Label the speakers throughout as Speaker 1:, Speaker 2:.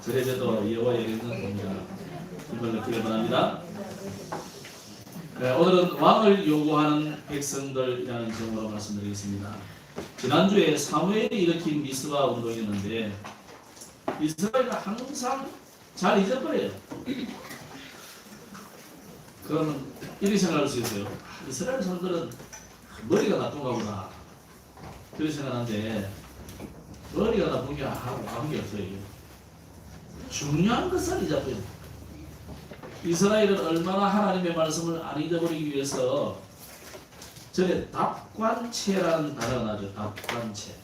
Speaker 1: 저래도 여호와의 이름은 돕니다. 이걸 느끼기 바랍니다. 네, 오늘은 왕을 요구하는 백성들이라는 제목으로 말씀드리겠습니다. 지난주에 사무엘이 일으킨 미스바 운동이었는데 이스라엘은 항상 잘 잊어버려요. 그러면 이렇게 생각할 수 있어요. 이스라엘 사람들은 머리가 나쁜가 보다. 그렇게 생각하는데 머리가 나쁜 게 아무 게 없어요. 중요한 것을 잊어버려요. 이스라엘은 얼마나 하나님의 말씀을 안 잊어버리기 위해서 전에 답관체라는 단어가 나죠. 답관체.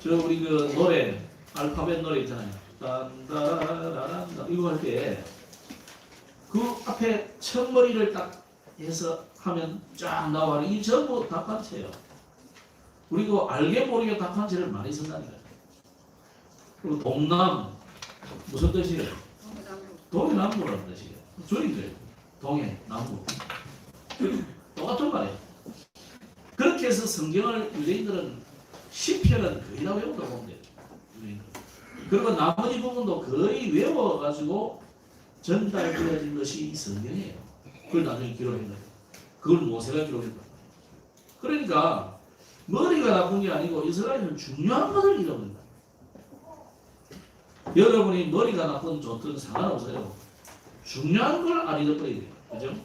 Speaker 1: 저 우리 그 노래 알파벳 노래 있잖아요. 딴따라란다 이거 할 때 그 앞에 첫머리를 딱 해서 하면 쫙 나와요. 이 전부 답관체예요. 우리가 알게 모르게 답관체를 많이 쓴다니까요. 그리고 동남 무슨 뜻이에요? 동해남부라는 뜻이에요. 줄임표예요. 동해, 남부. 똑같은 말이에요. 그렇게 해서 성경을 유대인들은 시편은 거의 다 외운다고 보면 돼요. 그리고 나머지 부분도 거의 외워가지고 전달되어진 것이 성경이에요. 그걸 나중에 기록한 거예요. 그걸 모세가 기록한 거예요. 그러니까 머리가 나쁜 게 아니고 이스라엘은 중요한 것을 잃어버린다. 여러분이 머리가 나쁜 좋든 상관없어요. 중요한 걸 안 잊어버려야 돼요. 그죠?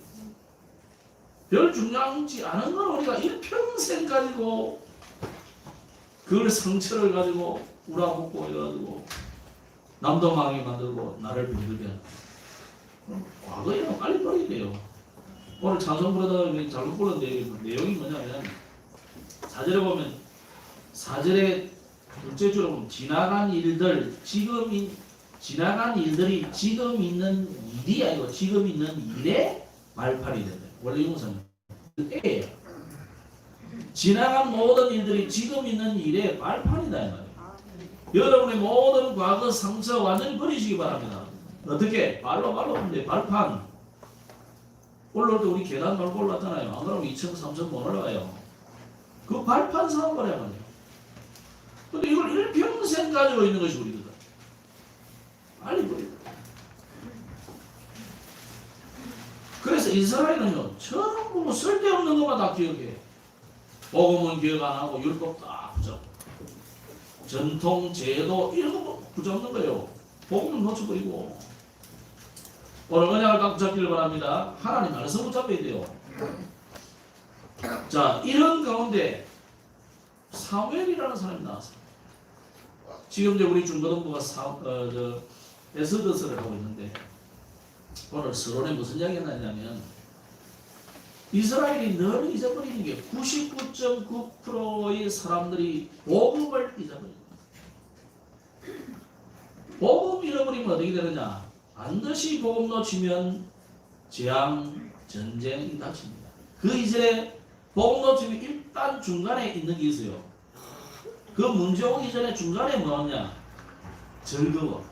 Speaker 1: 별 중요하지 않은 걸 우리가 일평생 가지고 그걸 상처를 가지고 우라붙고 해가지고 남도 망하게 만들고 나를 병들게 하는 과거에는 빨리 버려야 돼요. 오늘 찬송 부르다가 잘못 불렀는데 내용이 뭐냐면 4절에 보면 4절에 둘째 줄에 보면 지나간 일들이 지금 있는 일이 아니고 지금 있는 일의 말판이 된다. 원래 용사는 때예요. 지나간 모든 일들이 지금 있는 일의 말판이다 이 말이에요. 여러분의 모든 과거 상처 완전히 버리시기 바랍니다. 어떻게? 발로 근데 발판 올라올 때 우리 계단 밟고 올랐잖아요. 안 그러면 2층 3층 못 올라가요. 그 발판 사업을 말이에요. 근데 이걸 일평생 가지고 있는 것이 우리거든. 빨리 버리고. 그래서 이스라엘은요, 전부 쓸데없는 것만 다 기억해. 복음은 기억 안 하고 율법 다 붙잡고. 전통, 제도 이런 거 붙잡는 거예요. 복음은 놓쳐버리고. 오늘 언약을 딱 붙잡기를 바랍니다. 하나님 말씀 붙잡아야 돼요. 자, 이런 가운데 사무엘이라는 사람이 나왔어요. 지금 이제 우리 중고등부가 에스더서를 하고 있는데 오늘 서론에 무슨 이야기가 나냐면 이스라엘이 늘 잊어버리는 게 99.9%의 사람들이 복음을 잊어버립니다. 복음 잃어버리면 어떻게 되느냐? 반드시 복음 놓치면 재앙, 전쟁이 닥칩니다. 그 이전에 복음 놓치면 일단 중간에 있는 게 있어요. 그 문제 오기 전에 중간에 뭐냐? 즐거워.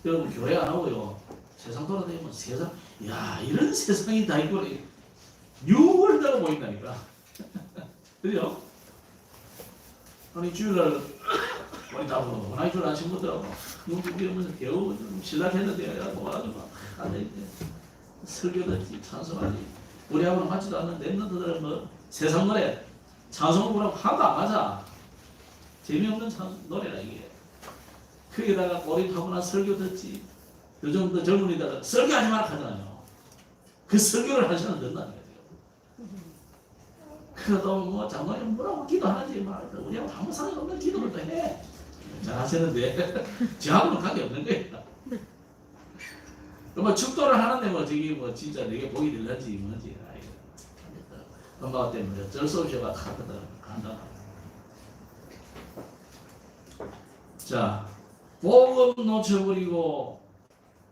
Speaker 1: 여러분 교회 안 하고요. 세상 돌아다니면 세상, 야 이런 세상이 다 있고 6월달로 보인다니까. 그죠? 아니 주일날 우리 다 워낙 주일 아침부터 눈빛이면서 겨우 신락했는데 와가지고 앉아있대. 설교 듣지 찬송하지. 우리하고는 맞지도 않는 랩런트들은 뭐 세상 노래 찬송부라고 하나도 안 맞아. 재미없는 노래라 이게. 거기다가 고립하거나 설교 듣지. 요즘 또 젊은이들 설교하지 말라 하잖아요. 그 설교를 하시면 된다는 거예요. 그래도 뭐 장로님 뭐라고 기도하지 말고 우리하고 아무 상관 없는 기도를 또 해. 잘 하시는데 저하고는 관계 없는 거예요. 뭐 축도를 하는데 뭐 저기 뭐 진짜 내게 복이 될런지 뭔지 엄마가 때문에 어쩔 수 없이 가거든 간다. 자, 복음 놓쳐버리고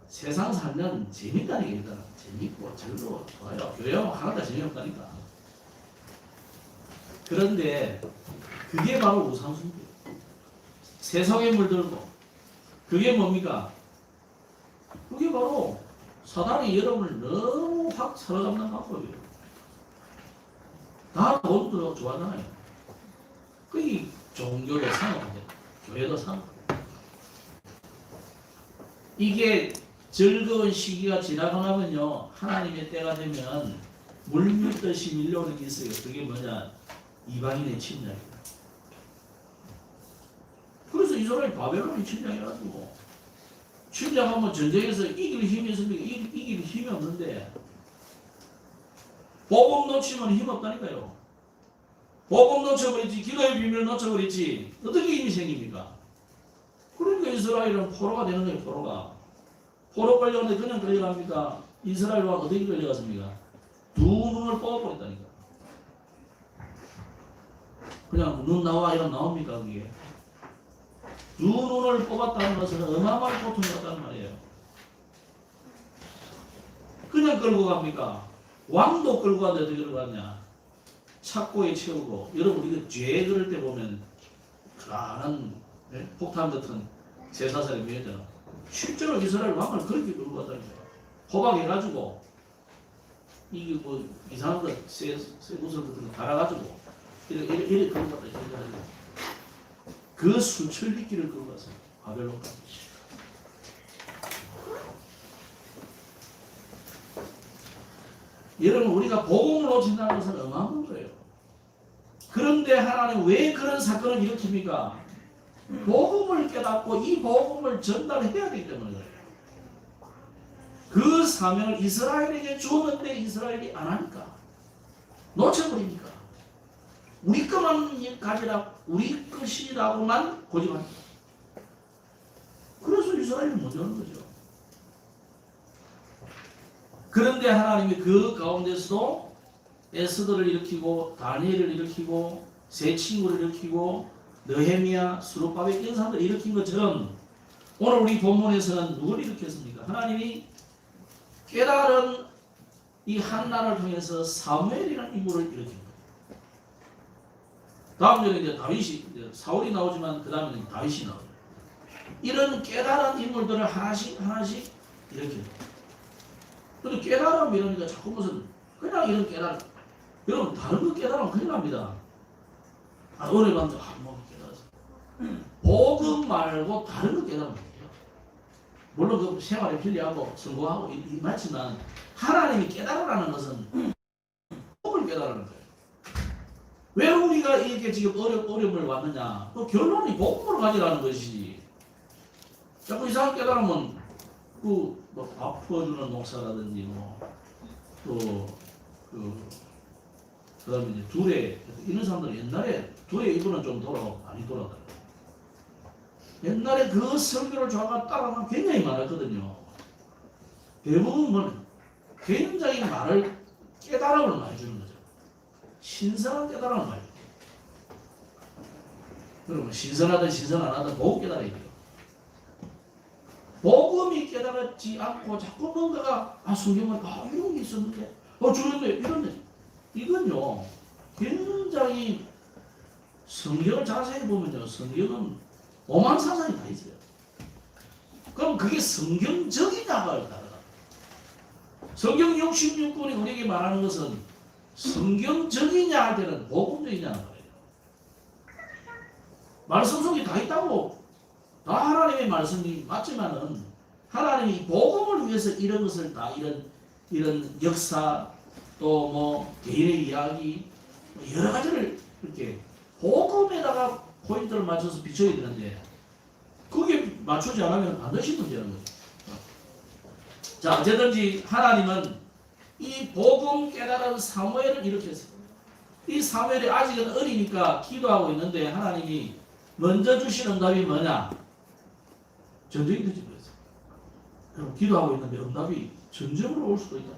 Speaker 1: 세상 살면 재밌다니까 일단 재밌고 즐거워 좋아요. 교회하고 하나도 재미없다니까. 그런데 그게 바로 우상숭배예요. 세상에 물들고 그게 뭡니까? 그게 바로 사단이 여러분을 너무 확 사로잡는 방법이에요. 다 돈도 좋아하잖아요. 그게 종교의 상업이에요. 교회도 산. 이게 즐거운 시기가 지나고 나면요, 하나님의 때가 되면 물밀듯이 밀려오는 게 있어요. 그게 뭐냐? 이방인의 침략이다. 그래서 이스라엘 바벨론이 침략해가지고, 침략하면 전쟁에서 이길 힘이 있습니까? 이길 힘이 없는데, 복음 놓치면 힘 없다니까요. 복음 놓쳐버리지, 기도의 비밀을 놓쳐버리지, 어떻게 힘이 생깁니까? 그러니까 이스라엘은 포로가 되는 거예요, 포로가. 포로 끌려가는데 그냥 끌려갑니까? 이스라엘 왕 어떻게 끌려갔습니까? 두 눈을 뽑아버렸다니까. 그냥 눈 나와 이러면 나옵니까, 그게? 두 눈을 뽑았다는 것은 어마어마한 고통이었다는 말이에요. 그냥 끌고 갑니까? 왕도 끌고 가는데 어떻게 끌고 갔냐? 착고에 채우고, 여러분 이거 죄 그럴 때 보면 그란한 폭탄 같은 제사살에 미했잖아. 실제로 이스라엘 왕을 그렇게 끌고 갔다니까요. 호박해가지고 이게 뭐 이상한 거 쇠구슬 같은 거 달아가지고 이렇게 끌고 갔다 이렇게 해가지고 그 수천 리길을 끌고 갔어요. 바벨론까지. 여러분 우리가 복음을 놓친다는 것은 어마어마한 거예요. 그런데 하나님 왜 그런 사건을 일으킵니까? 복음을 깨닫고 이 복음을 전달해야 되기 때문에 그래요. 그 사명을 이스라엘에게 주었는데 이스라엘이 안 하니까 놓쳐버리니까 우리 것만 가지라 우리 것이라고만 고집합니다. 그래서 이스라엘이 못 오는 거죠. 그런데 하나님이 그 가운데서도 에스더를 일으키고 다니엘을 일으키고 세 친구를 일으키고 느헤미야, 스룹바벨 이런 사람들을 일으킨 것처럼 오늘 우리 본문에서는 누굴 일으켰습니까? 하나님이 깨달은 이 한나를 통해서 사무엘이라는 인물을 일으킨 거예요. 다음 절에 이제 다윗이 이제 사울이 나오지만 그 다음에는 다윗이 나와요. 이런 깨달은 인물들을 하나씩 일으켜요. 근데 깨달음 이러니까 자꾸 무슨 그냥 이런 깨달음. 여러분 다른 거 깨달으면 큰일 납니다. 오늘 밤도 한번 깨달았어. 복음 말고 다른 거 깨달으면 돼요. 물론 그 생활에 편리하고 성공하고 맞지만 하나님이 깨달으라는 것은 복음을 깨달으는 거예요. 왜 우리가 이렇게 지금 어려움을 왔느냐? 그 결론이 복음을 가지라는 것이지. 자꾸 이상한 깨달으면 뭐 밥 퍼주는 목사라든지 그 다음에 이제 둘에 이런 사람들은 옛날에 둘에 이분은 좀 많이 돌아가요. 옛날에 그 설교를 좋아하고 따라가면 굉장히 많았거든요. 대부분은 개인적인 말을 깨달음을 많이 주는 거죠. 신선한 깨달음을 많이 줘요. 그러면 신선하든 신선 안 하든 복음 깨달아야 돼요. 복음이 깨달았지 않고 자꾸 뭔가가 성경은 이런 게 있었는데 저런데 이런데 이건요 굉장히 성경을 자세히 보면요 성경은 오만 사상이 다 있어요. 그럼 그게 성경적이냐가 다르다. 성경 66권이 우리에게 말하는 것은 성경적이냐 할 때는 복음적이냐는 거예요. 말씀 속에 다 있다고. 다 하나님의 말씀이 맞지만은 하나님이 복음을 위해서 이런 것을 다 이런 역사 또 뭐 개인의 이야기 여러 가지를 이렇게 복음에다가 포인트를 맞춰서 비춰야 되는데 그게 맞추지 않으면 반드시 문제라는 거죠. 자 어쨌든지 하나님은 이 복음 깨달은 사무엘을 일으켰어요. 이 사무엘이 아직은 어리니까 기도하고 있는데 하나님이 먼저 주신 응답이 뭐냐? 전쟁이 터져버렸어요. 그럼 기도하고 있는데 응답이 전쟁으로 올 수도 있다.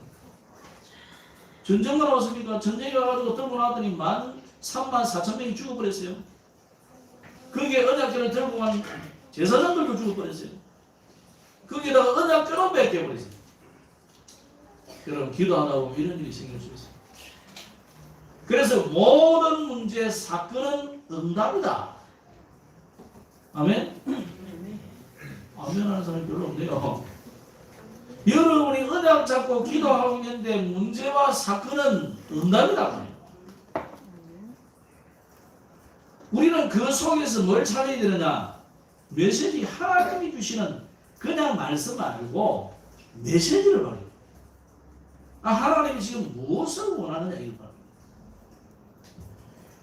Speaker 1: 전쟁만 왔습니까? 전쟁이 와가지고 들고 나왔더니 34,000명이 죽어버렸어요. 거기에 언약궤를 들고 간 제사장들도 죽어버렸어요. 거기에다가 언약궤로 뺏겨버렸어요. 그럼 기도하다 보면 이런 일이 생길 수 있어요. 그래서 모든 문제, 사건은 응답이다. 아멘? 아멘 하는 사람이 별로 없네요. 여러분이 언약 잡고 기도하고 있는데 문제와 사건은 응답이다. 우리는 그 속에서 뭘 찾아야 되느냐? 메시지 하나님이 주시는 그냥 말씀 말고 메시지를 말해요. 하나님이 지금 무엇을 원하느냐 이걸 말합니다.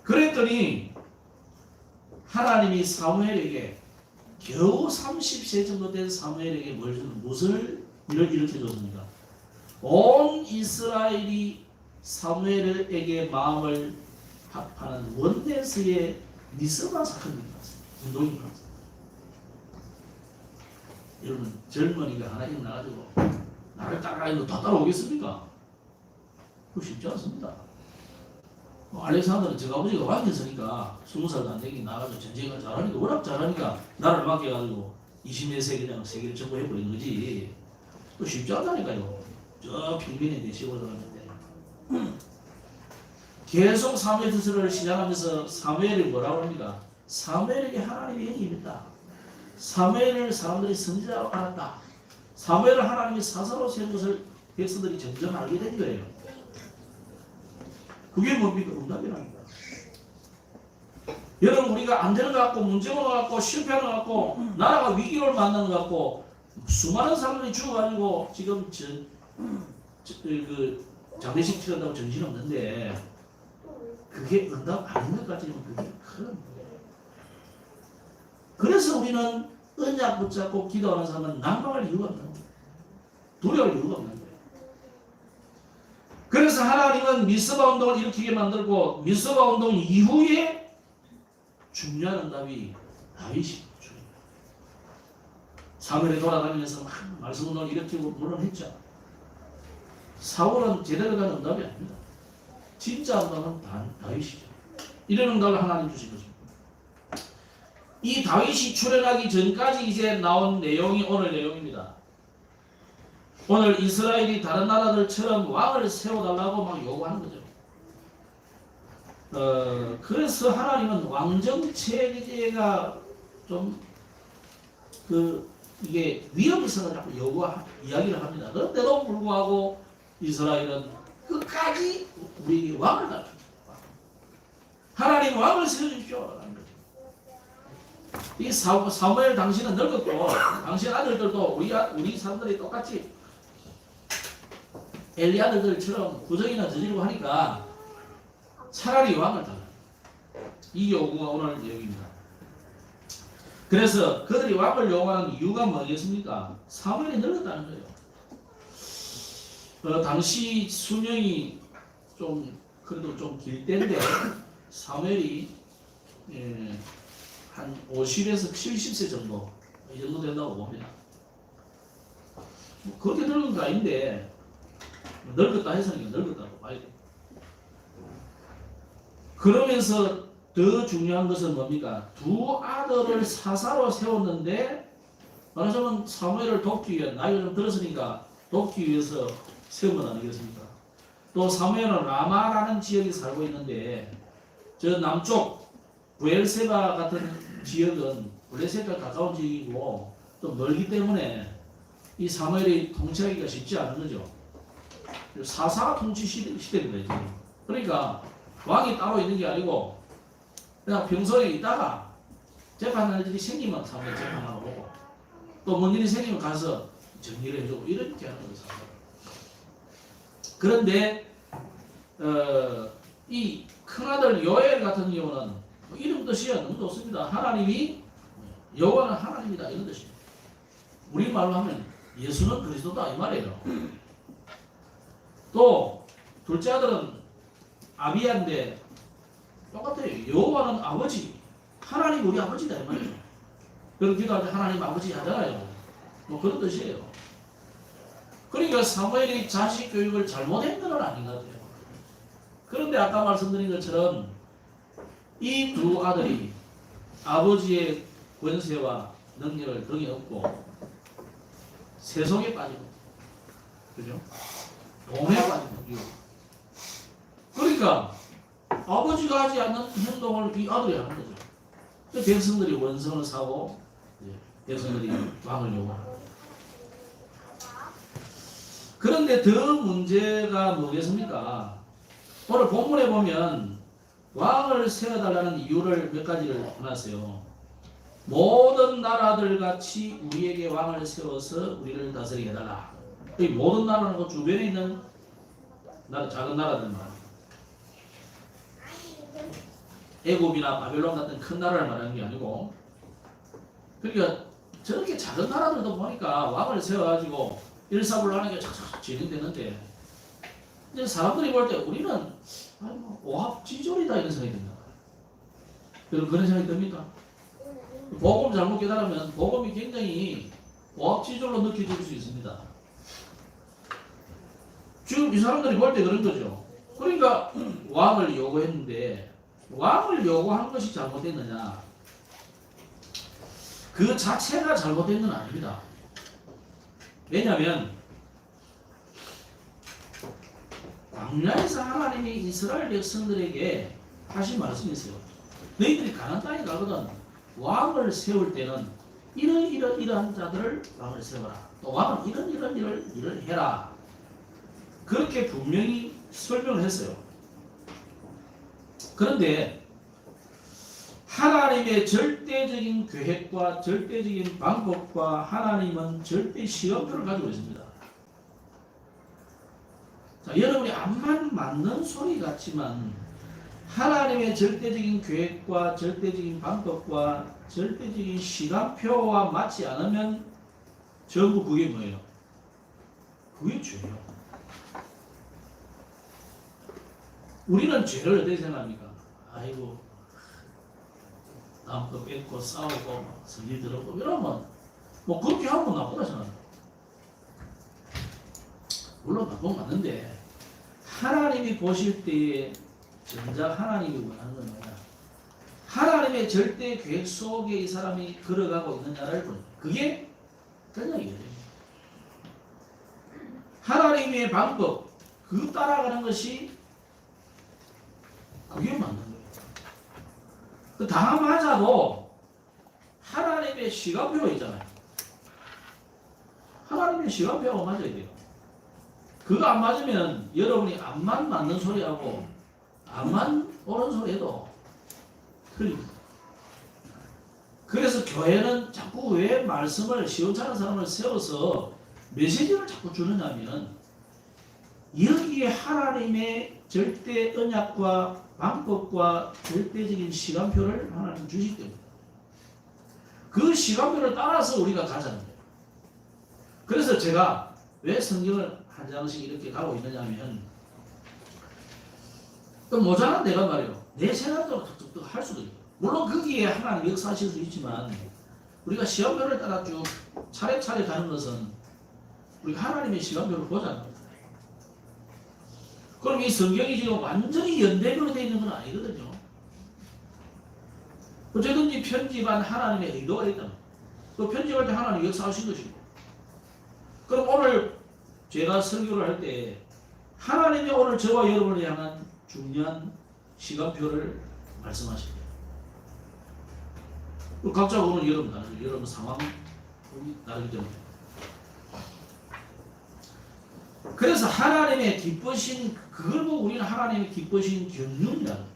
Speaker 1: 그랬더니 하나님이 사무엘에게 겨우 30세 정도 된 사무엘에게 무엇을 이렇게 줬습니까? 온 이스라엘이 사무엘에게 마음을 합하는 원내스의 미스바 사건이 일어났습니다. 운동이 일어났습니다. 여러분 젊은이가 하나 일어나가지고 나를 따라가지고 다 따라오겠습니까? 그거 쉽지 않습니다. 알렉산더는 저 아버지가 왕이었으니까 20살도 안 되긴 나가지고 전쟁을 잘하니까 워낙 잘하니까 나를 맡겨가지고 24세 그냥 세계를 정복해버린 거지. 또 쉽지 않다니까요. 저 평민에 내시고 올라갔는데 계속 사무엘 스스로를 시작하면서 사무엘이 뭐라고 합니까? 사무엘에게 하나님의 영이 임했다. 사무엘을 사람들이 선지자로 알았다. 사무엘을 하나님이 사사로 세운 것을 백성들이 점점 알게 된 거예요. 그게 뭡니까? 응답이랍니다. 여러분 우리가 안 되는 것 같고 문제가 같고 실패하는 것 같고 나라가 위기를 만나는 것 같고 수많은 사람들이 죽어가지고 지금 그 장례식 치른다고 정신없는데 그게 응답 아닌 것 같지만 그게 큰 문제예요. 그래서 우리는 언약 붙잡고 기도하는 사람은 난망할 이유가 없는 거예요. 두려울 이유가 없는 거예요. 그래서 하나님은 미스바 운동을 일으키게 만들고 미스바 운동 이후에 중요한 응답이 다윗이 중요해요. 사무엘에 돌아다니면서 막 말씀 운동을 일으키고 물론 했죠. 사울은 제대로 된 응답이 아닙니다. 진짜 응답은 다윗이죠. 이런 응답을 하나님 주신 것입니다. 이 다윗이 출현하기 전까지 이제 나온 내용이 오늘 내용입니다. 오늘 이스라엘이 다른 나라들처럼 왕을 세워달라고 막 요구하는 거죠. 그래서 하나님은 왕정 체제가 좀 이게 위험성을 자꾸 이야기를 합니다. 그런데도 불구하고 이스라엘은 끝까지 우리에게 왕을 달라. 하나님 왕을 세워주십시오. 이 사무엘 당신은 늙었고 당신 아들들도 우리 사람들이 똑같이 엘리 아들들처럼 부정이나 저지르고 하니까 차라리 왕을 달라. 이 요구가 오늘 내용입니다. 그래서 그들이 왕을 요구하는 이유가 뭐겠습니까? 사무엘이 늙었다는 거예요. 당시 수명이 그래도 좀 길 때인데 사무엘이 한 50에서 70세 정도 이 정도 된다고 봅니다. 그렇게 늙은 거 아닌데 늙었다 해서는 늙었다고 봐야 돼요. 그러면서 더 중요한 것은 뭡니까? 두 아들을 사사로 세웠는데 말하자면 사무엘을 돕기 위해 나이가 좀 들었으니까 돕기 위해서 세운 건 아니겠습니까? 또 사무엘은 라마라는 지역에 살고 있는데 저 남쪽 브엘세바 같은 지역은 블레셋과 가까운 지역이고 또 멀기 때문에 이 사무엘이 통치하기가 쉽지 않은 거죠. 사사 통치 시대입니다. 지금. 그러니까 왕이 따로 있는 게 아니고 그냥 평소에 있다가 재판할 일이 생기면 사무엘 재판하러 오고 또 뭔 일이 생기면 가서 정리를 해주고 이렇게 하는 거죠. 그런데 이 큰아들 요엘 같은 경우는 이름 뜻이야 너무 좋습니다. 하나님이 여호와는 하나님이다 이런 뜻입니다. 우리말로 하면 예수는 그리스도다 이 말이에요. 또 둘째 아들은 아비야인데 똑같아요. 여호와는 아버지, 하나님 우리 아버지다 이 말이에요. 그런 기도할 때 하나님 아버지 하잖아요. 뭐 그런 뜻이에요. 그러니까 사무엘이 자식 교육을 잘못한 건 아닌 것 같아요. 그런데 아까 말씀드린 것처럼 이 두 아들이 아버지의 권세와 능력을 등에 업고 세속에 빠지고, 그죠? 돈에 빠지고. 그러니까 아버지가 하지 않는 행동을 이 아들이 하는 거죠. 그 백성들이 원성을 사고 백성들이 왕을 요구하는. 그런데 더 문제가 뭐겠습니까? 오늘 본문에 보면 왕을 세워달라는 이유를 몇 가지를 해놨어요. 모든 모든 나라들 같이 우리에게 왕을 세워서 우리를 다스리게 해달라. 이 모든 나라는 그 주변에 있는 작은 나라들만, 애굽이나 바벨론 같은 큰 나라를 말하는 게 아니고, 그러니까 저렇게 작은 나라들도 보니까 왕을 세워가지고 일사불란하게 착착 진행되는데, 이제 사람들이 볼 때 우리는 오합지졸이다 이런 생각이 듭니다. 여러분 그런 생각이 듭니까? 복음 잘못 깨달으면 복음이 굉장히 오합지졸로 느껴질 수 있습니다. 지금 이 사람들이 볼 때 그런 거죠. 그러니까 왕을 요구했는데 왕을 요구한 것이 잘못됐느냐? 그 자체가 잘못된 건 아닙니다. 왜냐하면 광야에서 하나님이 이스라엘 백성들에게 하신 말씀이 있어요. 너희들이 가나안 땅에 가거든 왕을 세울 때는 이러한 자들을 왕을 세워라. 또 왕은 이런 일을 해라. 그렇게 분명히 설명을 했어요. 그런데 하나님의 절대적인 계획과 절대적인 방법과 하나님은 절대 시간표를 가지고 있습니다. 자, 여러분이 암만 맞는 소리 같지만 하나님의 절대적인 계획과 절대적인 방법과 절대적인 시간표와 맞지 않으면 전부 그게 뭐예요? 그게 죄예요. 우리는 죄를 어떻게 생각합니까? 아이고 남도 뺏고 싸우고 성질 들었고 이러면 뭐 그렇게 하면 나쁘다 생각합니다. 물론 나쁜 건 맞는데 하나님이 보실 때에 정작 하나님이 원하는 건 뭐냐? 하나님의 절대 계획 속에 이 사람이 걸어가고 있느냐를 보는 그게 그냥 이거예요. 하나님의 방법 그 따라가는 것이 그게 맞는 거예요. 다 맞아도 하나님의 시간표가 있잖아요. 하나님의 시간표가 맞아야 돼요. 그거 안 맞으면 여러분이 암만 맞는 소리하고 암만 옳은 소리해도 틀립니다. 그래서 교회는 자꾸 왜 말씀을 시원찮은 사람을 세워서 메시지를 자꾸 주느냐면 여기에 하나님의 절대 언약과 방법과 절대적인 시간표를 하나님 주시기 때문에 그 시간표를 따라서 우리가 가자는 거예요. 그래서 제가 왜 성경을 한 장씩 이렇게 가고 있느냐면 또 모자란 내가 말이에요. 내 생각대로 할 수도 있고 물론 거기에 하나님 역사하실 수 있지만 우리가 시간표를 따라 쭉 차례차례 가는 것은 우리가 하나님의 시간표를 보자는 거예요. 그럼 이 성경이 지금 완전히 연대로 되어 있는 건 아니거든요. 어쨌든지 편집한 하나님의 의도가 있다. 그 편집할 때 하나님 역사하신 것이고. 그럼 오늘 제가 설교를 할 때 하나님이 오늘 저와 여러분을 향한 중요한 시간표를 말씀하실 거예요. 각자 보는 여러분 다르죠. 여러분 상황이 다르기 때문에. 그래서 하나님의 기쁘신 그걸 보고 우리는 하나님의 기쁘신 경륜이라는 거예요.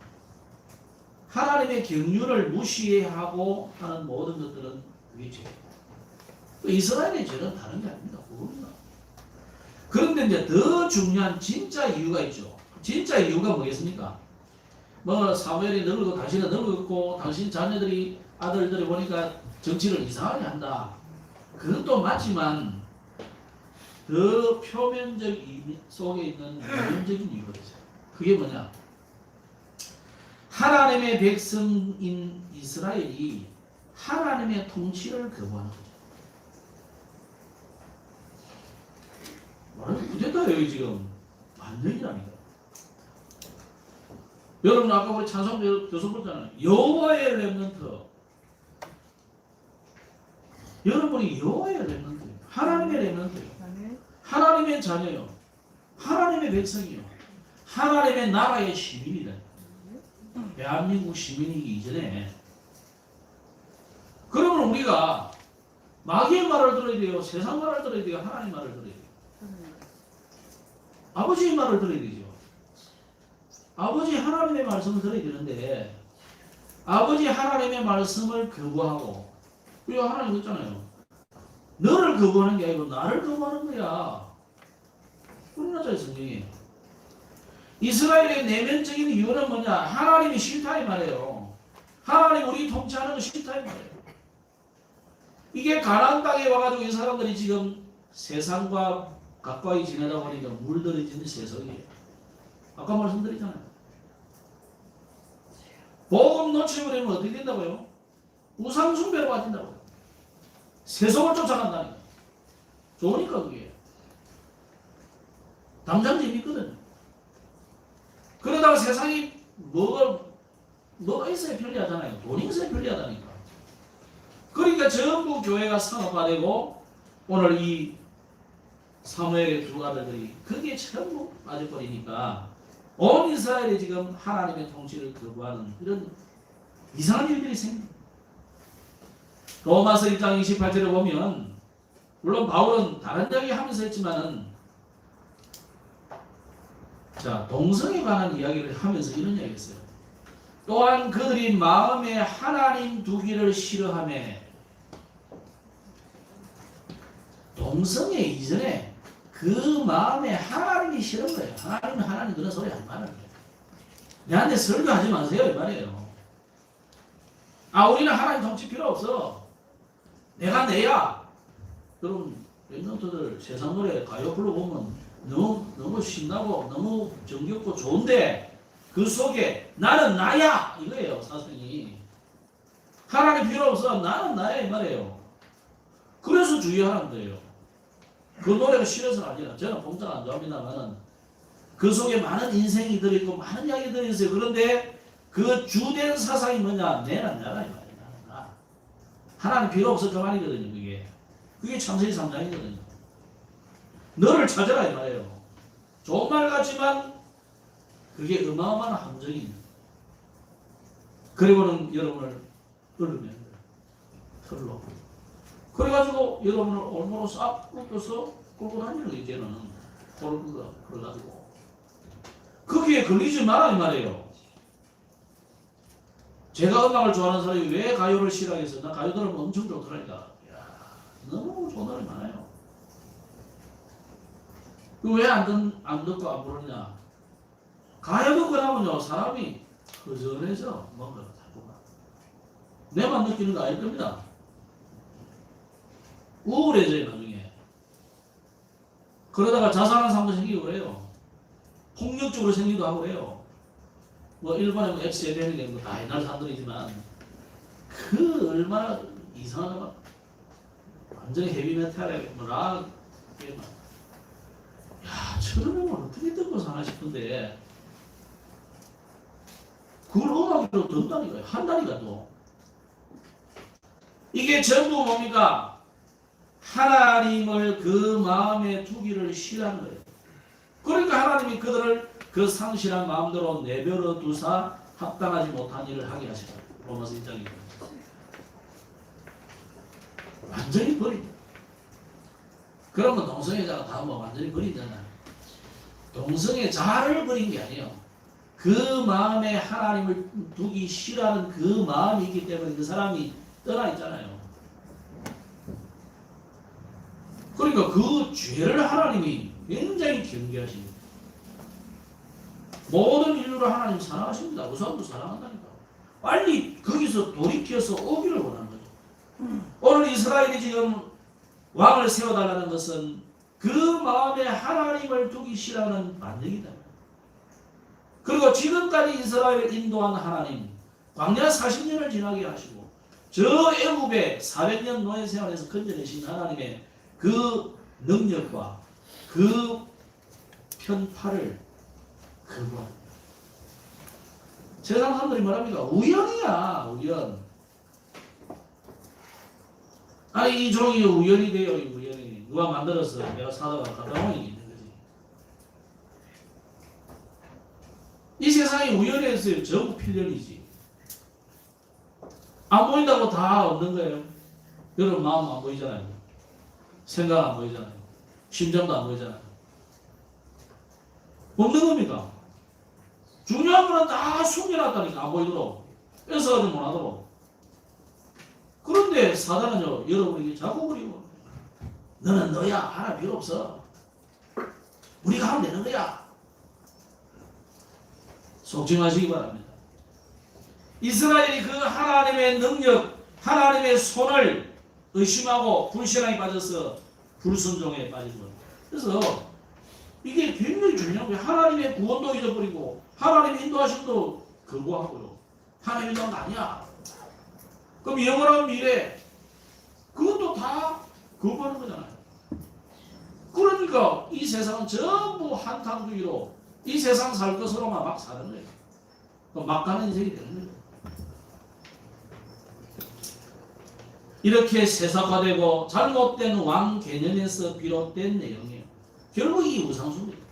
Speaker 1: 하나님의 경륜을 무시하고 하는 모든 것들은 그게 죄예요. 이스라엘의 죄는 다른 게 아닙니다. 그겁니다. 그런데 이제 더 중요한 진짜 이유가 있죠. 진짜 이유가 뭐겠습니까? 뭐 사무엘이 늙고 당신은 늙었고 당신 자녀들이 아들들이 보니까 정치를 이상하게 한다. 그것도 맞지만 더 표면적 속에 있는 내면적인 이유가 있어요. 그게 뭐냐? 하나님의 백성인 이스라엘이 하나님의 통치를 거부하는 거죠. 말하면 구태타예요 지금. 완전이라니까. 여러분 아까 우리 찬송 교수 보잖아요. 여호와의 렘넌트. 여러분이 여호와의 렘넌트예요. 하나님의 렘넌트예요. 하나님의 자녀요. 하나님의 백성이요. 하나님의 나라의 시민이다. 대한민국 시민이기 이전에. 그러면 우리가 마귀의 말을 들어야 돼요? 세상 말을 들어야 돼요? 하나님 말을 들어야 돼요? 아버지의 말을 들어야 되죠. 아버지 하나님의 말씀을 들어야 되는데 아버지 하나님의 말씀을 거부하고 우리가 하나님 했잖아요. 너를 거부하는 게 아니고 나를 거부하는 거야. 그러나자의 성경이에요. 이스라엘의 내면적인 이유는 뭐냐? 하나님이 싫다 이 말이에요. 하나님 우리 통치하는 거 싫다 이 말이에요. 이게 가나안 땅에 와가지고 이 사람들이 지금 세상과 가까이 지내다 보니까 물들어지는 세상이에요. 아까 말씀드렸잖아요. 복음 놓쳐버리면 어떻게 된다고요? 우상 숭배로 빠진다고요. 세속을 쫓아간다니까. 좋으니까 그게. 당장 재밌거든요. 그러다가 세상이 뭐가 있어야 편리하잖아요. 돈이 있어야 편리하다니까. 그러니까 전부 교회가 상업화되고 오늘 이 사무엘의 두 아들들이 그게 전부 빠져버리니까 온 이스라엘이 지금 하나님의 통치를 거부하는 이런 이상한 일들이 생깁니다. 로마서 1장 28절에 보면 물론 바울은 다른 이야기 하면서 했지만은 자 동성에 관한 이야기를 하면서 이런 이야기 했어요. 또한 그들이 마음에 하나님 두기를 싫어하며 동성애 이전에 그 마음에 하나님이 싫은 거예요. 하나님 그런 소리 하지 말아요. 내한테 설교하지 마세요 이 말이에요. 아 우리는 하나님 통치 필요 없어. 내가 내야. 여러분 랩런트들 세상 노래 가요 불러보면 너무 신나고 너무 정겹고 좋은데 그 속에 나는 나야 이거예요. 사상이. 하나님 필요 없어. 나는 나야 이 말이에요. 그래서 주의하는 거예요. 그 노래가 싫어서는 아니라 저는 공장 안 좋아합니다만은 그 속에 많은 인생이 들어있고 많은 이야기 들어있어요. 그런데 그 주된 사상이 뭐냐? 내는 나라 이 말이야. 나는 나. 하나님 필요 없어 그만이거든요. 그게 창세기 3장이거든요. 너를 찾아라 이 말이에요. 좋은 말 같지만 그게 어마어마한 함정입니다. 그리고는 여러분을 끌면 털로. 그래가지고 여러분을 얼마나 싹 묶어서 끌고 다니는 거 이제는 그래가지고 거기에 걸리지 마라 이 말이에요. 제가 음악을 좋아하는 사람이 왜 가요를 싫어해서 나 가요 들으면 엄청 좋더라니까. 이야, 너무 좋은 노래 많아요. 왜 안 듣고 안 부르냐? 가요 듣고 나면요 사람이 허전해져. 뭔가 자꾸만 내만 느끼는 거 아닐 겁니다. 우울해져요 나중에. 그러다가 자살하는 사람도 생기고 그래요. 폭력적으로 생기기도 하고 그래요. 뭐 일본에 뭐 엑스에덴이 뭐 다 옛날 사람들이지만 그 얼마나 이상하다. 완전히 헤비메탈에 뭐 락, 야 저러면 어떻게 듣고 사나 싶은데 그걸 음악으로 듣다니까요. 한다니까 또. 이게 전부 뭡니까? 하나님을 그 마음에 두기를 싫어하는 거예요. 그러니까 하나님이 그들을 그 상실한 마음대로 내버려 두사 합당하지 못한 일을 하게 하시다. 로마서 1장입니다. 완전히 버린다. 그러면 동성애자가 다 뭐 완전히 버리잖아요. 동성애자를 버린 게 아니에요. 그 마음에 하나님을 두기 싫어하는 그 마음이 있기 때문에 그 사람이 떠나 있잖아요. 그러니까 그 죄를 하나님이 굉장히 경계하십니다. 모든 인류를 하나님 사랑하십니다. 그 사람도 사랑한다니까. 빨리 거기서 돌이켜서 오기를 원하는 거죠. 오늘 이스라엘이 지금 왕을 세워달라는 것은 그 마음에 하나님을 두기 싫어하는 반응이다. 그리고 지금까지 이스라엘을 인도한 하나님, 광야 40년을 지나게 하시고 저 애굽의 400년 노예 생활에서 건져내신 하나님의 그 능력과 그 편파를 거부합니다. 세상 사람들이 말합니까? 우연이야, 우연. 아니, 이 종이 우연이 돼요, 이 우연이. 누가 만들어서 내가 사다가 갖다 놓은 게 있는 거지. 이 세상이 우연했어요. 전부 필연이지. 안 보인다고 다 없는 거예요. 여러분 마음 안 보이잖아요. 생각 안 보이잖아요. 심정도 안 보이잖아요. 없는 겁니까? 중요한 거는 다 숨겨놨다니까 안 보이도록. 뺏어가지 못하도록. 그런데 사단은요, 여러분에게 자꾸 그리고 너는 너야, 하나 필요 없어. 우리가 하면 되는 거야. 속증하시기 바랍니다. 이스라엘이 그 하나님의 능력, 하나님의 손을 의심하고 불신앙에 빠져서 불순종에 빠진 거예요. 그래서 이게 굉장히 중요한 거예요. 하나님의 구원도 잊어버리고 하나님의 인도하심도 거부하고요. 하나님 인도한 거 아니야. 그럼 영원한 미래 그것도 다 거부하는 거잖아요. 그러니까 이 세상은 전부 한탕주의로 이 세상 살 것으로만 막 사는 거예요. 막 가는 인생이 되는 거예요. 이렇게 세속화되고 잘못된 왕 개념에서 비롯된 내용이에요. 결국 이 우상숭배예요.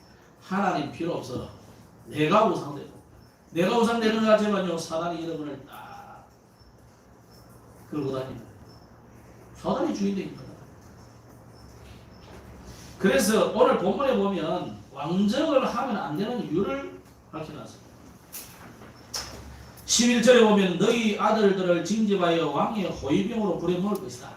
Speaker 1: 하나님 필요 없어. 내가 우상되고 내가 우상되는 것 같지만요, 사단이 이름을 딱 끌고 다닙니다. 사단이 주인됩니다. 그래서 오늘 본문에 보면 왕정을 하면 안 되는 이유를 밝혀놨습니다. 11절에 보면 너희 아들들을 징집하여 왕의 호위병으로 부려먹을 것이다.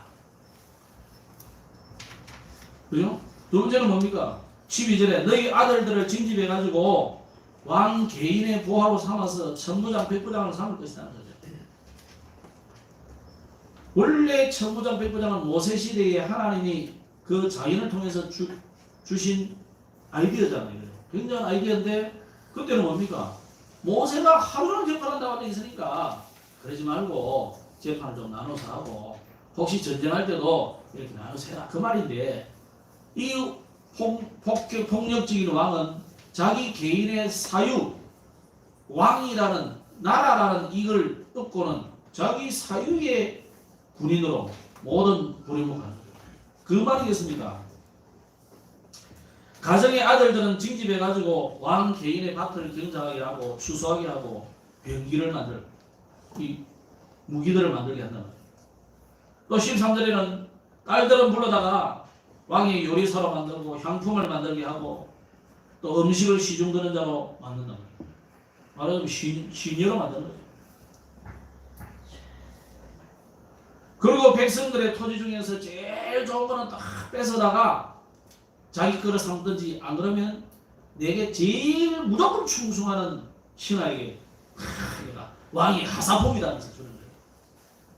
Speaker 1: 그죠? 두 번째는 뭡니까? 12절에 너희 아들들을 징집해가지고 왕 개인의 보화로 삼아서 천부장 백부장을 삼을 것이라는 거죠. 원래 천부장 백부장은 모세시대에 하나님이 그 자연을 통해서 주신 아이디어잖아요. 굉장한 아이디어인데 그때는 뭡니까? 모세가 하루를 재판한다고 돼 있으니까 그러지 말고 재판을 좀 나눠서 하고 혹시 전쟁할 때도 이렇게 나눠서 해라 그 말인데, 이 폭력적인 왕은 자기 개인의 사유, 왕이라는 나라라는 이걸 얻고는 자기 사유의 군인으로 모든 부려먹하는 거예요. 그 말이겠습니까? 가정의 아들들은 징집해가지고 왕 개인의 밭을 경작하게 하고 추수하게 하고 병기를 만들, 이 무기들을 만들게 한다. 또 13절에는 딸들은 불러다가 왕의 요리사로 만들고 향품을 만들게 하고 또 음식을 시중드는 자로 만든다. 말하자면 시녀로 만드는 거죠. 그리고 백성들의 토지 중에서 제일 좋은 거는 딱 뺏어다가 자기 거를 삼든지 안 그러면 내게 제일 무조건 충성하는 신하에게 왕이 하사품이다면서 주는 거예요.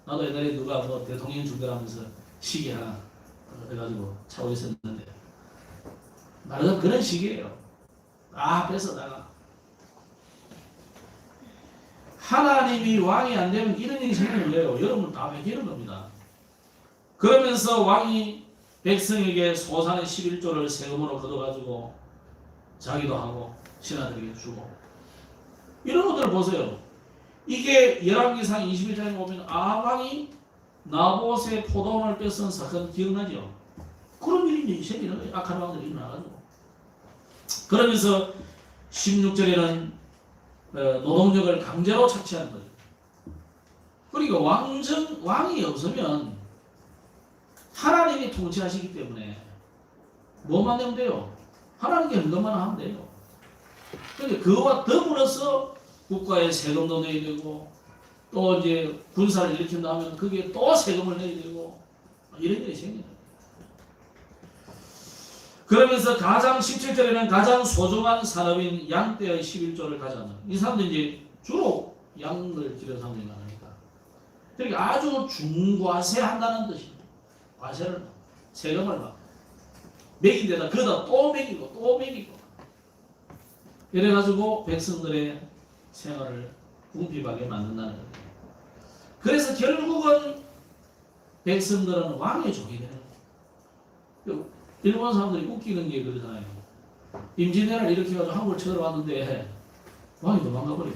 Speaker 1: 나도 옛날에 누가 뭐 대통령 중대하면서 시계 하나 해가지고 차고 있었는데 말하자면 그런 시기예요. 다 뺏어다가 하나님이 왕이 안 되면 이런 일이 생기는 거예요. 여러분 다 베끼는 겁니다. 그러면서 왕이 백성에게 소산의 11조를 세금으로 걷어가지고 자기도 하고 신하들에게 주고 이런 것들을 보세요. 이게 열왕기상 21장에 보면 왕이 나봇의 포도원을 뺏은 사건 기억나죠? 그런 일이 생기는 거예요. 악한 왕들이 일어나가지고. 그러면서 16절에는 노동력을 강제로 착취하는 거예요. 그러니까 왕이 없으면 하나님이 통치하시기 때문에 뭐만 하면 돼요? 하나님께 하는 것만 하면 돼요. 그런데 그와 더불어서 국가에 세금도 내야 되고 또 이제 군사를 일으킨다 하면 그게 또 세금을 내야 되고 이런 일이 생겨요. 그러면서 가장 17절에는 가장 소중한 산업인 양떼의 11조를 가져가는, 이 사람들이 이제 주로 양을 기르는 사람들이 많으니까 그러니까 아주 중과세한다는 뜻이에요. 과세를 세금을 막 매긴 데다 그다 또 매기고 또 매기고 이래가지고 백성들의 생활을 궁핍하게 만든다는 거예요. 그래서 결국은 백성들은 왕의 종이 되는 거예요. 일본 사람들이 웃기는 게 그러잖아요. 임진왜란을 일으켜가지고 한국을 쳐들어왔는데 왕이 도망가버려요.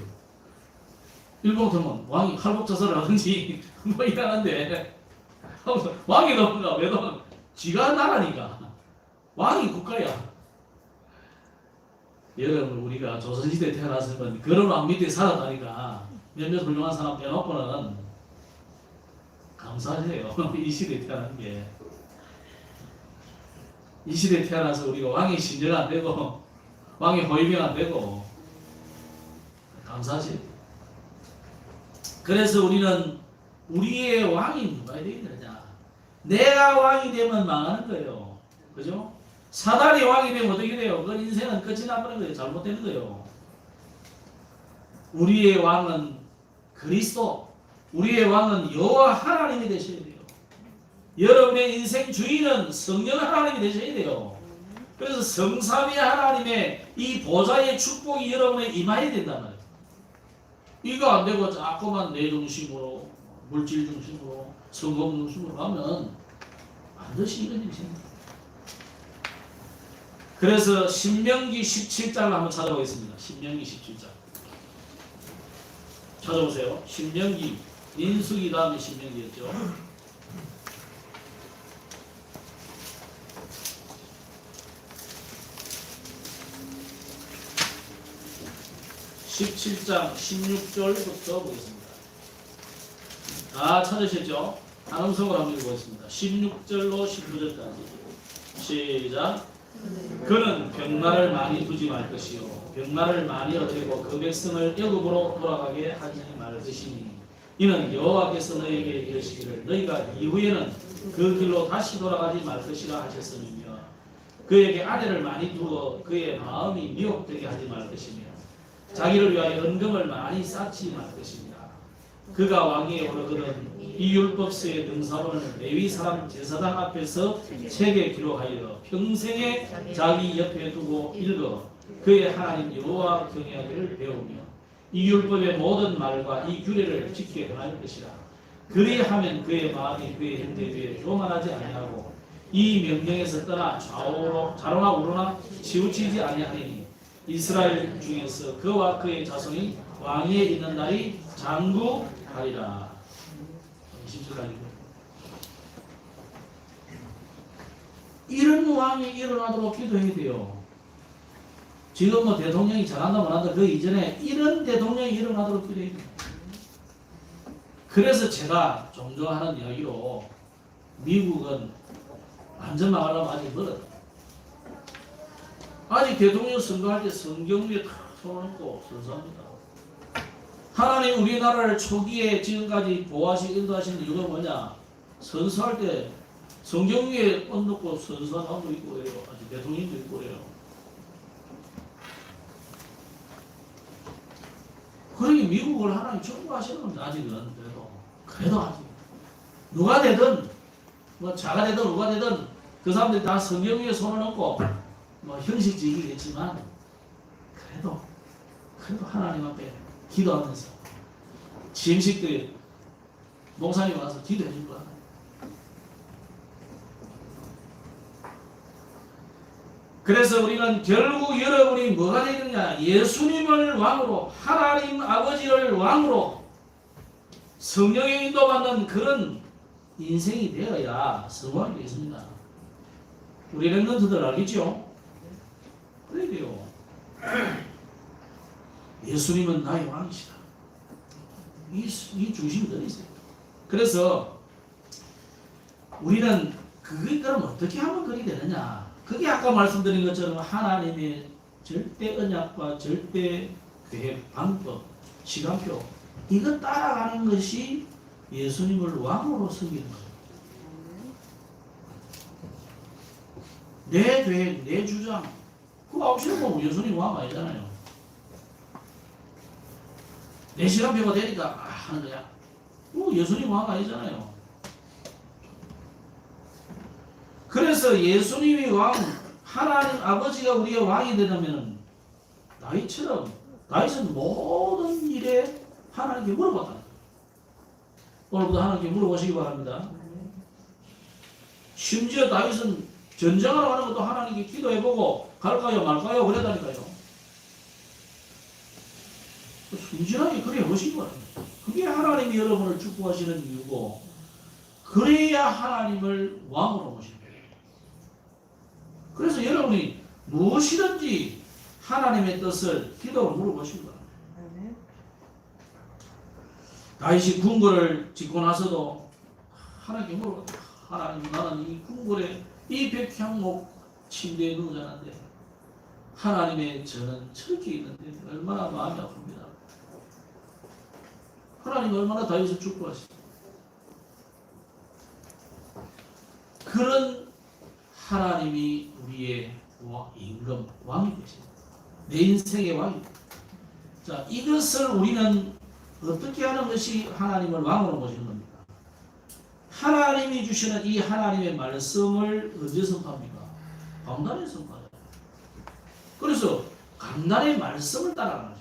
Speaker 1: 일본 같으면 왕이 칼국자설을 하든지 뭐 이러는데 왕이 도망가. 왜 도망가? 지가 나라니까. 왕이 국가야. 여러분 우리가 조선시대에 태어났으면 그런 왕 밑에 살았다니까 몇몇 훌륭한 사람 빼놓고는 감사하세요. 이 시대에 태어난 게. 이 시대에 태어나서 우리가 왕의 신뢰가 안 되고 왕의 호위병 안 되고 감사하세요. 그래서 우리는 우리의 왕이 누가 되게 되느냐? 내가 왕이 되면 망하는 거예요. 그죠? 사단이 왕이 되면 어떻게 돼요? 그 인생은 끝이 나버리는 거예요. 잘못되는 거예요. 우리의 왕은 그리스도, 우리의 왕은 여호와 하나님이 되셔야 돼요. 여러분의 인생 주인은 성령 하나님이 되셔야 돼요. 그래서 성삼위 하나님의 이 보좌의 축복이 여러분에 임해야 된단 말이에요. 이거 안 되고 자꾸만 내 중심으로, 물질 중심으로, 성공 중심으로 가면 반드시 이런 일이 생깁니다. 그래서 신명기 17장을 한번 찾아보겠습니다. 신명기 17장. 찾아보세요. 신명기, 민수기 다음에 신명기였죠. (17장) 16절부터 보겠습니다. 다 찾으셨죠? 한 음성으로 한번 읽어보겠습니다. 16절로 19절까지 시작. 그는 병마를 많이 두지 말 것이요 병마를 많이 얻고 그 백성을 애굽으로 돌아가게 하지 말 것이니 이는 여호와께서 너에게 이르시기를 너희가 이후에는 그 길로 다시 돌아가지 말 것이라 하셨음이며 그에게 아내를 많이 두어 그의 마음이 미혹되게 하지 말 것이며 자기를 위하여 은금을 많이 쌓지 말 것입니다. 그가 왕위에 오르거든 이 율법서의 등사본을 레위 사람 제사장 앞에서 책에 기록하여 평생에 자기 옆에 두고 읽어 그의 하나님 여호와 경외하기를 배우며 이 율법의 모든 말과 이 규례를 지켜 행할 것이라. 그리하면 그의 마음이 그의 형제에게 교만하지 아니하고 이 명령에서 떠나 좌로나 우로나 치우치지 아니하리니 이스라엘 중에서 그와 그의 자손이 왕위에 있는 날이 장구하리라. 20절까지. 이런 왕이 일어나도록 기도해야 돼요. 지금 뭐 대통령이 잘한다 못한다 그 이전에 이런 대통령이 일어나도록 기도해야 돼요. 그래서 제가 종종 하는 이야기로 미국은 완전 망하려면 아직 멀었다. 아직 대통령 선거할 때 성경 위에 탁 손을 얹고 선서합니다. 하나님 우리나라를 초기에 지금까지 보호하시고 인도하시는 이유가 뭐냐? 선서할 때 성경 위에 얹고 선서한 사람도 있고 그래요. 아직 대통령도 있고 그래요. 그러니 미국을 하나님 축복하시는 겁니다. 아직은 그래도 아직 누가 되든 뭐 자가 되든 누가 되든 그 사람들이 다 성경 위에 손을 얹고 뭐 형식적이겠지만 그래도 하나님 앞에 기도하면서 지em식 때 목사님 와서 기도해 줄 거야. 그래서 우리는 결국 여러분이 뭐가 되느냐? 예수님을 왕으로, 하나님 아버지를 왕으로 성령의 인도받는 그런 인생이 되어야 성공할 게 있습니다. 우리 랩런트들 알겠죠? 그래야 돼요. 예수님은 나의 왕이시다. 이 중심이 들어있어요. 그래서 우리는 그럼 어떻게 하면 그리 되느냐? 그게 아까 말씀드린 것처럼 하나님의 절대 언약과 절대 계획, 방법, 시간표 이거 따라가는 것이 예수님을 왕으로 섬기는 거예요. 내 계획, 내 주장 그거 없이는 예수님 왕 아니잖아요. 내 시간표가 되니까 하는 거야. 예수님 왕 아니잖아요. 그래서 예수님이 왕, 하나님 아버지가 우리의 왕이 되려면 다윗은 모든 일에 하나님께 물어봤다. 오늘부터 하나님께 물어보시기 바랍니다. 심지어 다윗은 전쟁하러 가는 것도 하나님께 기도해보고 갈까요 말까요 그랬다니까요. 순진하게 그래 보시기 바랍니다. 그게 하나님이 여러분을 축복하시는 이유고 그래야 하나님을 왕으로 모시는 거예요. 그래서 여러분이 무엇이든지 하나님의 뜻을 기도로 물어보시기 바랍니다. 다윗이 궁궐을 짓고 나서도 하나님께 물어봤다. 하나님 나는 이 궁궐에 이 백향목 침대에 누워자는데 하나님의 저는 저렇게 있는데 얼마나 마음이 아픕니다. 하나님 얼마나 다윗을 축복하시죠. 그런 하나님이 우리의 임금, 왕이 되십니다. 내 인생의 왕이. 자, 이것을 우리는 어떻게 하는 것이 하나님을 왕으로 모시는 겁니까? 하나님이 주시는 이 하나님의 말씀을 언제 선포합니까? 강단에 선포해요. 그래서 강단의 말씀을 따라가는 거죠.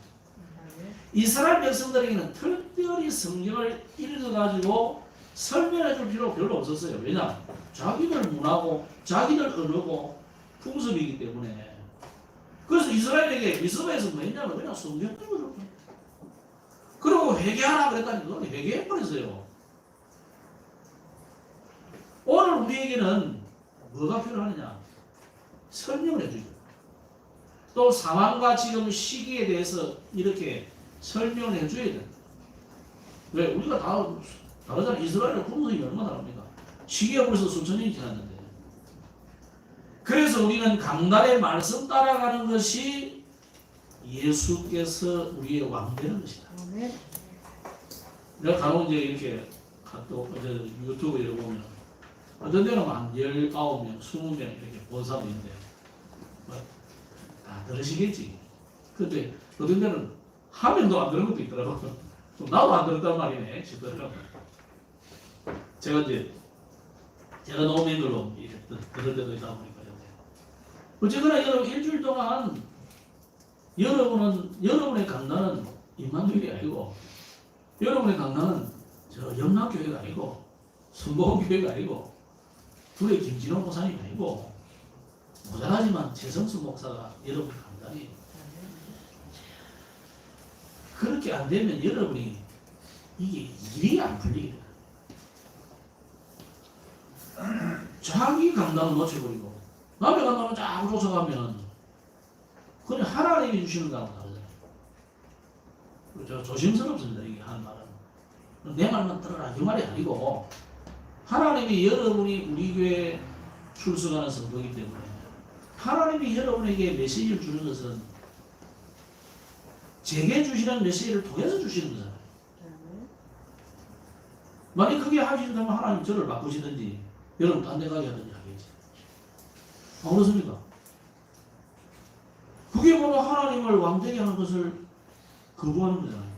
Speaker 1: 이스라엘 백성들에게는 특별히 성경을 읽어가지고 설명해 줄 필요 별로 없었어요. 왜냐? 자기들 문화고 자기들 언어고 풍습이기 때문에. 그래서 이스라엘에게 미스바에서 뭐 했냐면 그냥 성경 읽어줬고, 그리고 회개하라 그랬다니 그건 회개해버렸어요. 오늘 우리에게는 뭐가 필요하느냐? 설명을 해주죠. 또 상황과 지금 시기에 대해서 이렇게 설명을 해줘야 돼. 왜? 우리가 다 다르잖아요. 이스라엘의 풍습이 얼마나 다릅니까? 시기가 벌써 수천 년이 지났는데. 그래서 우리는 강단의 말씀 따라가는 것이 예수께서 우리의 왕 되는 것이다. 내가 간혹 이제 이렇게 유튜브 이렇게 보면 어떤 데는 한 19명, 20명 이렇게 본 사람도 있는데 다 들으시겠지. 근데 어떤 데는 한 명도 안 들은 것도 있더라고. 나도 안 들었단 말이네 싶더라고. 제가 너무 걸로 들을 때도 있다 보니까. 어쨌거나 여러분, 일주일 동안 여러분의 강단은 임마누엘이 아니고, 여러분의 강단은 저 영락교회가 아니고, 성공교회가 아니고, 둘의 김진호 목사님이 아니고, 모자라지만 최성수 목사가 여러분의 강단이에요. 그렇게 안 되면 여러분이 이게 일이 안 풀리게 돼요. 자기 강단을 놓쳐버리고 남의 강단을 자꾸 쫓아가면 그냥 하나님이 주시는 거하고 다르잖아요. 조심스럽습니다. 이게 하는 말은. 내 말만 들어라 이 말이 아니고, 하나님이 여러분이 우리 교회에 출석하는 성도이기 때문에 하나님이 여러분에게 메시지를 주는 것은 제게 주시는 메시지를 통해서 주시는 거잖아요. 만약 그게 하시다면 하나님 저를 바꾸시든지 여러분 딴 데 가게 하든지 하겠지. 안 그렇습니까? 그게 뭐가 하나님을 왕되게 하는 것을 거부하는 거잖아요.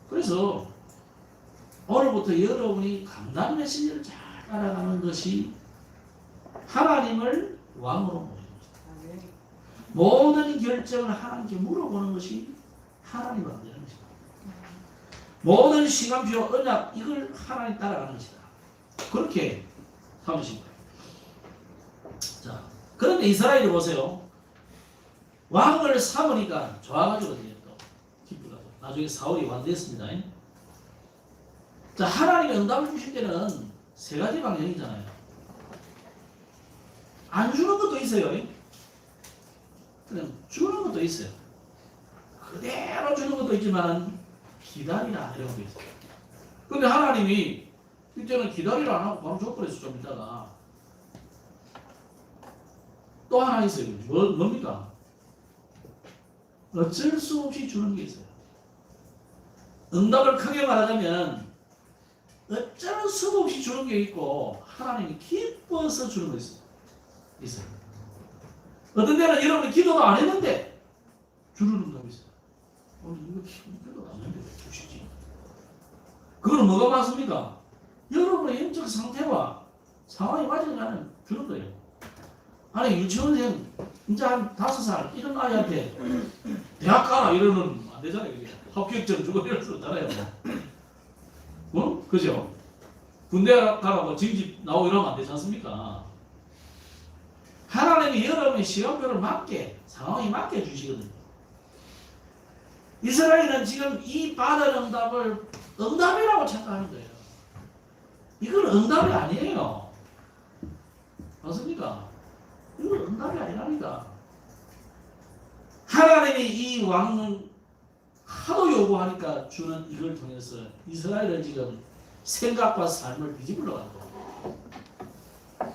Speaker 1: 그래서 오늘부터 여러분이 강단 메시지를 잘 따라가는 것이 하나님을 왕으로 모시는 것입니다. 모든 결정을 하나님께 물어보는 것이 하나님을 왕되는 것이다. 모든 시간표, 언약, 이걸 하나님 따라가는 것이다. 그렇게 삼으신 거예요. 자, 그런데 이스라엘을 보세요. 왕을 삼으니까 좋아가지고 또 기쁘다고. 나중에 사울이 왕 됐습니다. 자, 하나님의 응답을 주실 때는 세 가지 방향이잖아요. 안 주는 것도 있어요. 그냥 주는 것도 있어요. 그대로 주는 것도 있지만 기다리라 이런 것도 있어요. 근데 하나님이 이제는 기다리라 안 하고 바로 줘버려서 좀 있다가 또 하나 있어요. 뭡니까? 어쩔 수 없이 주는 게 있어요. 응답을 크게 말하자면 어쩔 수 없이 주는 게 있고, 하나님이 기뻐서 주는 거 있어요. 어떤 데는 여러분이 기도도 안 했는데 주는 응답이 있어요. 이거 기도도 안 했는데 왜 주시지? 그거는 뭐가 맞습니까? 여러분의 영적 상태와 상황이 맞지 않으면 주는 거예요. 아니, 유치원생 이제 한 5살 이런 아이한테 대학 가라 이러면 안 되잖아요. 합격증 주고 이럴 수 없잖아요. 그죠? 군대 가라고 징집 나오고 이러면 안 되지 않습니까? 하나님이 여러분의 시간표를 맞게, 상황에 맞게 주시거든요. 이스라엘은 지금 이 받은 응답을 응답이라고 착각하는 거예요. 이건 응답이 아니에요. 맞습니까? 이건 응답이 아니라니까. 하나님이 이 왕은 하도 요구하니까 주는 이걸 통해서 이스라엘은 지금 생각과 삶을 뒤집으러 가고,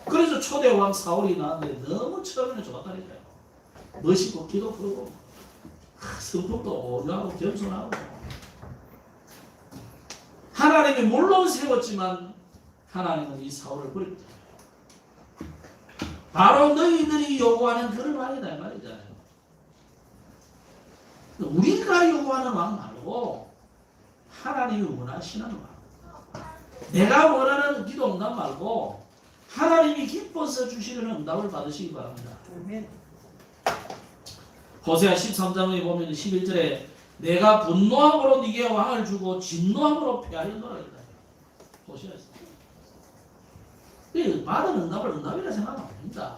Speaker 1: 그래서 초대 왕 사울이 나왔는데 너무 처음에는 좋았다니까요. 멋있고 기도 풀고 성품도 오묘하고 겸손하고, 하나님이 물론 세웠지만 하나님은 이 사울을 버립니다. 바로 너희들이 요구하는 그런 왕이다 이 말이잖아요. 우리가 요구하는 왕 말고 하나님이 원하시는 왕. 내가 원하는 기도 응답 말고 하나님이 기뻐서 주시는 응답을 받으시기 바랍니다. 호세아 13장에 보면 11절에 내가 분노함으로 네게 왕을 주고 진노함으로 폐하였노라 했다. 호세아에서. 받은 응답을 응답이라 생각하면 안 됩니다.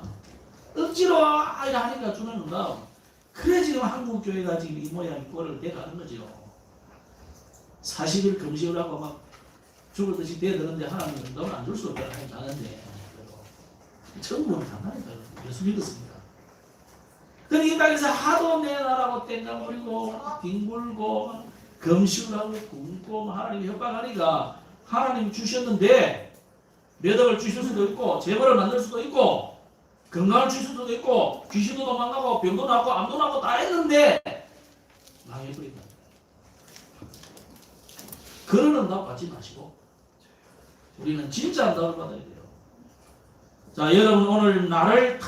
Speaker 1: 억지로 하니까 주는 응답. 그래 지금 한국 교회가 지금 이 모양 꼴을 돼가는 거죠. 40일 금식을 하고 막 죽을 듯이 대드는데 하나님 응답을 안 줄 수 없다는 하는데 전부는 장난이다. 예수 믿었습니다. 그러니 이 땅에서 하도 내 나라고 땡깡거리고 뒹굴고 금식을 하고 굶고 하나님이 협박하니까 하나님이 주셨는데 몇 억을 주실 수도 있고 재벌을 만들 수도 있고 건강을 주실 수도 있고 귀신도 도망가고 병도 낫고 암도 낫고 다 했는데 망해버린다. 그런 응답 받지 마시고 우리는 진짜 응답을 받아야 돼요. 자, 여러분 오늘 나를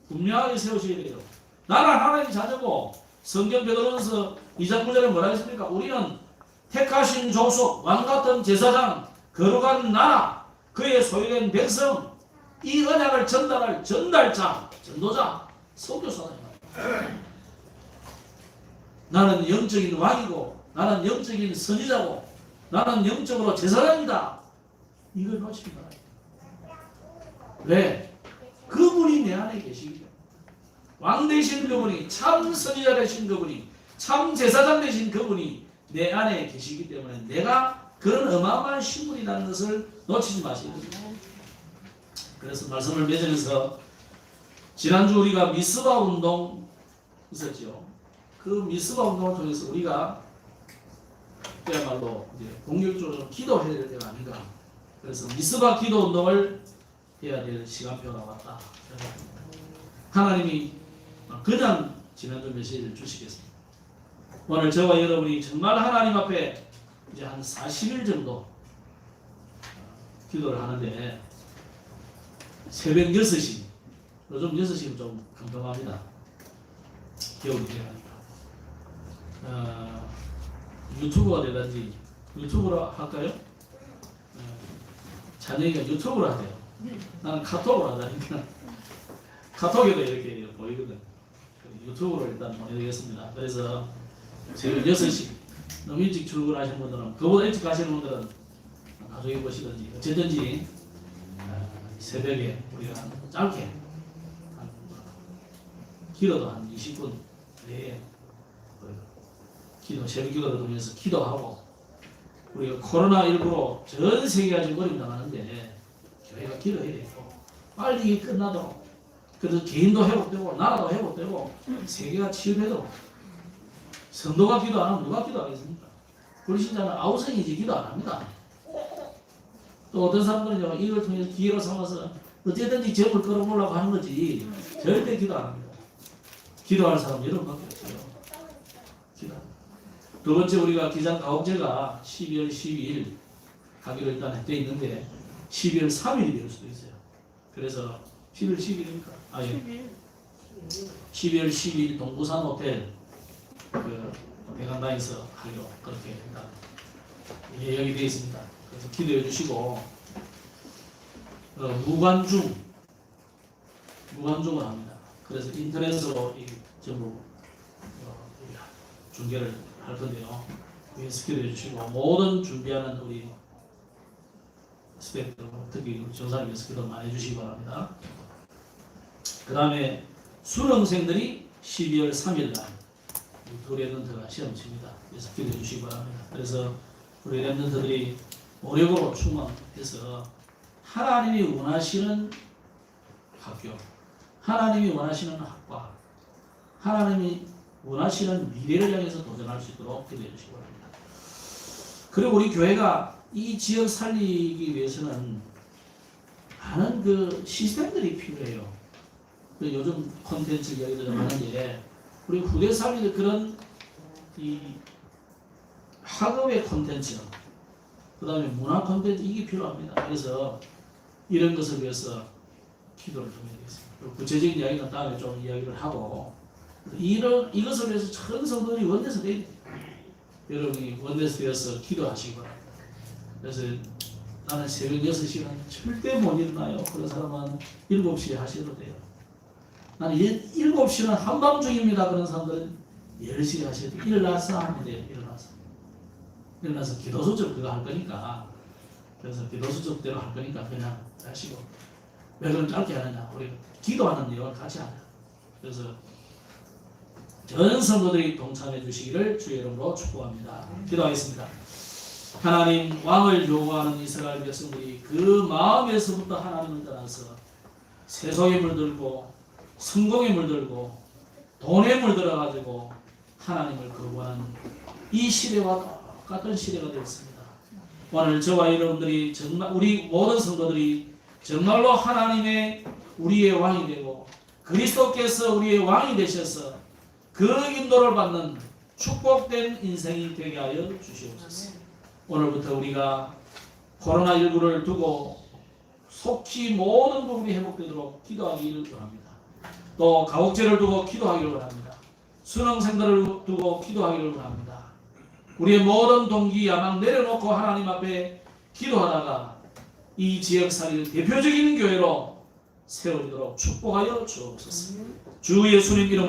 Speaker 1: 분명하게 세우셔야 돼요. 나는 하나님의 자녀고 성경 베드로전서 2장 9절에 뭐라 했습니까? 우리는 택하신 족속, 왕같은 제사장, 거룩한 나라, 그의 소유된 백성, 이 언약을 전달할 전달자, 전도자, 선교사다. 나는 영적인 왕이고 나는 영적인 선지자고 나는 영적으로 제사장이다. 이걸 놓치지 말아요. 왜? 그분이 내 안에 계시기 때문에. 왕 되신 그분이, 참 선지자 되신 그분이, 참 제사장 되신 그분이 내 안에 계시기 때문에 내가 그런 어마어마한 신분이라는 것을 놓치지 마시고. 그래서 말씀을 맺으면서 지난주 우리가 미스바 운동 있었죠. 그 미스바 운동을 통해서 우리가 그야말로 이제 공격적으로 기도해야 될 때가 아닌가. 그래서 미스바 기도 운동을 해야 될 시간표가 왔다. 하나님이 그냥 지난주 메시지를 주시겠습니다. 오늘 저와 여러분이 정말 하나님 앞에 이제 한 40일 정도 기도를 하는데 새벽 6시, 요즘 6시는 좀 컴컴합니다. 겨울이 되니까. 유튜브가 되든지, 유튜브로 할까요? 자녀가 유튜브로 하대요. 나는 카톡으로 하다니까. 카톡에도 이렇게 보이거든. 유튜브로 일단 보내드리겠습니다. 그래서 새벽 6시, 너무 일찍 출근하시는 분들은, 그보다 일찍 가시는 분들은 나중에 보시든지, 어쨌든지 새벽에 우리가 짧게 길어도 한 20분 내에 기도, 새벽 기도를 통해서 기도하고 우리가 코로나19로 전 세계가 지금 어려움 당하는데 교회가 기도해야 되고 빨리 이게 끝나도록 그래서 개인도 회복되고 나라도 회복되고 세계가 치유되도록 성도가 기도 안 하면 누가 기도하겠습니까? 불신자는 아우성이지 기도 안 합니다. 또 어떤 사람들은 이걸 통해서 기회로 삼아서 어쨌든지 점을 끌어보려고 하는 거지 절대 기도 안 합니다. 기도할 사람 여러분밖에 없어요. 기도. 두 번째 우리가 기장 가옥제가 12월 12일 가기로 일단 돼 있는데 12월 3일이 될 수도 있어요. 그래서 12월 10일입니까? 예. 12월 12일 동부산 호텔 그 백안당에서 하기로 그렇게 일단 예정이 되어 있습니다. 그래서 기도해 주시고 무관중을 합니다. 그래서 인터넷으로 전부 중계를 할 건데요. 위에서 기도해 주시고 모든 준비하는 우리 스태프들 특히 전사님께서 기도 많이 해주시기 바랍니다. 그 다음에 수능생들이 12월 3일 날 우리 랩런트가 시험 칩니다. 그래서 기도해 주시기 바랍니다. 그래서 우리 랩런트들이 노력으로 충만해서 하나님이 원하시는 학교, 하나님이 원하시는 학과, 하나님이 원하시는 미래를 향해서 도전할 수 있도록 기도해 주시기 바랍니다. 그리고 우리 교회가 이 지역 살리기 위해서는 많은 그 시스템들이 필요해요. 요즘 콘텐츠 이야기도 좀 하는데 우리 후대 살리는 그런 이 학업의 콘텐츠, 그 다음에 문화 콘텐츠 이게 필요합니다. 그래서 이런 것을 위해서 기도를 좀 해야겠습니다. 그리고 구체적인 이야기는 다음에 좀 이야기를 하고 이것을 위해서 전 성도들이 원내에서 돼야 돼요. 여러분이 원내에서 되어서 기도하시기 바랍니다. 그래서 나는 새벽 6시간 절대 못 일어나요. 그런 사람은 7시에 하셔도 돼요. 나는 7시는 한밤중입니다. 그런 사람들은 10시에 하셔도 돼요. 일어나서 하면 돼요. 일어나서 기도 수첩 그거 할 거니까. 그래서 기도 수첩대로 할 거니까 그냥 하시고. 왜 그럼 짧게 하느냐? 우리 기도하는 내용을 같이 하자. 그래서 전 성도들이 동참해 주시기를 주의 이름으로 축복합니다. 기도하겠습니다. 하나님, 왕을 요구하는 이스라엘 백성들이 그 마음에서부터 하나님을 떠나서 세속에 물들고 성공에 물들고 돈에 물들어가지고 하나님을 거부하는 이 시대와 똑같은 시대가 되었습니다. 오늘 저와 여러분들이 정말 우리 모든 성도들이 정말로 하나님의 우리의 왕이 되고 그리스도께서 우리의 왕이 되셔서 그 인도를 받는 축복된 인생이 되게 하여 주시옵소서. 오늘부터 우리가 코로나19를 두고 속히 모든 부분이 회복되도록 기도하기를 원합니다. 또 가옥제를 두고 기도하기를 원합니다. 수능생들을 두고 기도하기를 원합니다. 우리의 모든 동기 야망 내려놓고 하나님 앞에 기도하다가 이 지역사회를 대표적인 교회로 세워지도록 축복하여 주옵소서. 주 예수님 이름으로